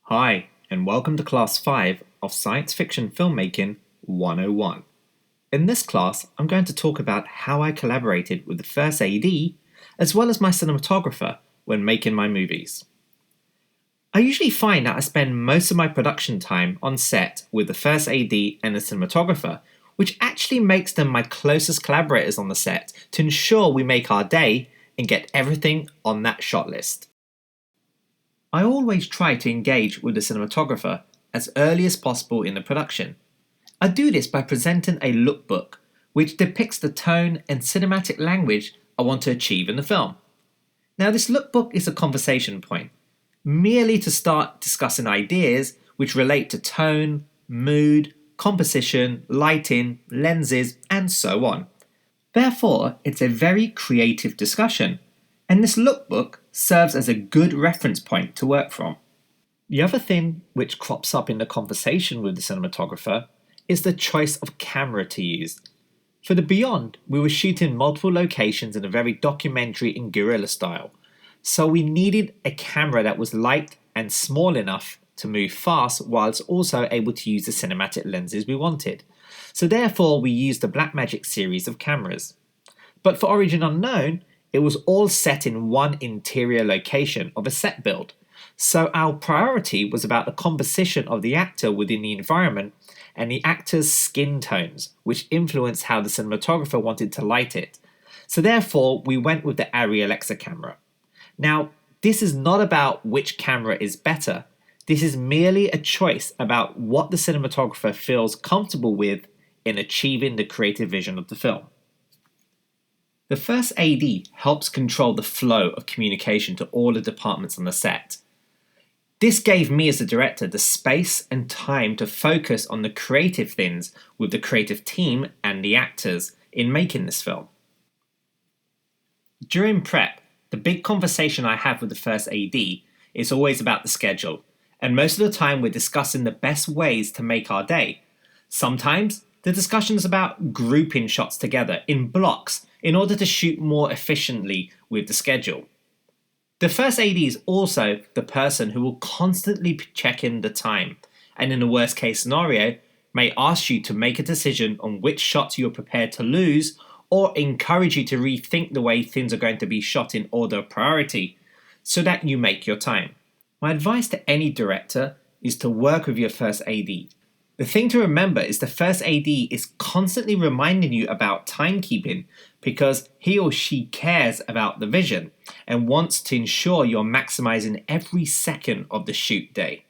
Hi, and welcome to Class 5 of Science Fiction Filmmaking 101. In this class, I'm going to talk about how I collaborated with the first AD, as well as my cinematographer, when making my movies. I usually find that I spend most of my production time on set with the first AD and the cinematographer, which actually makes them my closest collaborators on the set to ensure we make our day and get everything on that shot list. I always try to engage with the cinematographer as early as possible in the production. I do this by presenting a lookbook which depicts the tone and cinematic language I want to achieve in the film. Now, this lookbook is a conversation point, merely to start discussing ideas which relate to tone, mood, composition, lighting, lenses, and so on. Therefore, it's a very creative discussion, and this lookbook serves as a good reference point to work from. The other thing which crops up in the conversation with the cinematographer is the choice of camera to use. For the Beyond, we were shooting multiple locations in a very documentary and guerrilla style, so we needed a camera that was light and small enough to move fast whilst also able to use the cinematic lenses we wanted. So therefore we used the Blackmagic series of cameras. But for Origin Unknown, it was all set in one interior location of a set build. So our priority was about the composition of the actor within the environment and the actor's skin tones, which influenced how the cinematographer wanted to light it. So therefore, we went with the Arri Alexa camera. Now, this is not about which camera is better. This is merely a choice about what the cinematographer feels comfortable with in achieving the creative vision of the film. The first AD helps control the flow of communication to all the departments on the set. This gave me as the director the space and time to focus on the creative things with the creative team and the actors in making this film. During prep, the big conversation I have with the first AD is always about the schedule, and most of the time we're discussing the best ways to make our day. Sometimes the discussion is about grouping shots together in blocks in order to shoot more efficiently with the schedule. The first AD is also the person who will constantly check in the time, and in the worst case scenario, may ask you to make a decision on which shots you are prepared to lose, or encourage you to rethink the way things are going to be shot in order of priority, so that you make your time. My advice to any director is to work with your first AD. The thing to remember is the first AD is constantly reminding you about timekeeping because he or she cares about the vision and wants to ensure you're maximizing every second of the shoot day.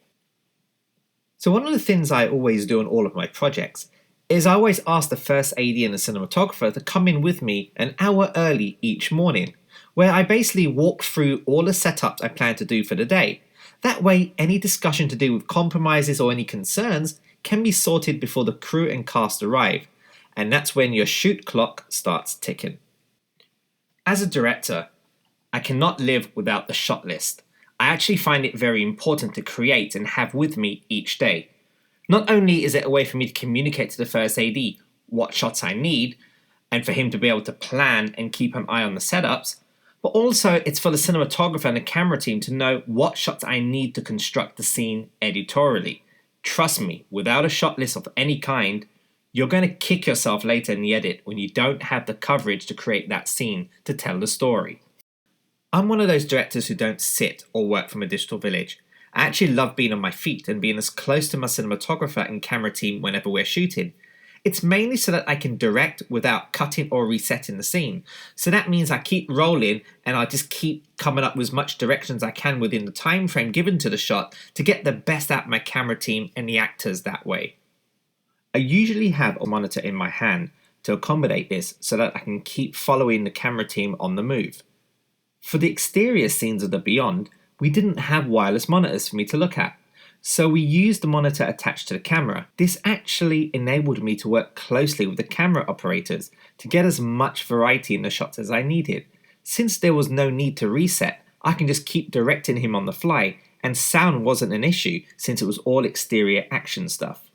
So one of the things I always do on all of my projects is I always ask the first AD and the cinematographer to come in with me an hour early each morning, where I basically walk through all the setups I plan to do for the day. That way, any discussion to do with compromises or any concerns can be sorted before the crew and cast arrive, and that's when your shoot clock starts ticking. As a director, I cannot live without the shot list. I actually find it very important to create and have with me each day. Not only is it a way for me to communicate to the first AD what shots I need, and for him to be able to plan and keep an eye on the setups, but also it's for the cinematographer and the camera team to know what shots I need to construct the scene editorially. Trust me, without a shot list of any kind, you're going to kick yourself later in the edit when you don't have the coverage to create that scene to tell the story. I'm one of those directors who don't sit or work from a digital village. I actually love being on my feet and being as close to my cinematographer and camera team whenever we're shooting. It's mainly so that I can direct without cutting or resetting the scene. So that means I keep rolling and I just keep coming up with as much direction as I can within the time frame given to the shot to get the best out of my camera team and the actors that way. I usually have a monitor in my hand to accommodate this so that I can keep following the camera team on the move. For the exterior scenes of the Beyond, we didn't have wireless monitors for me to look at. So we used the monitor attached to the camera. This actually enabled me to work closely with the camera operators to get as much variety in the shots as I needed. Since there was no need to reset, I can just keep directing him on the fly, and sound wasn't an issue since it was all exterior action stuff.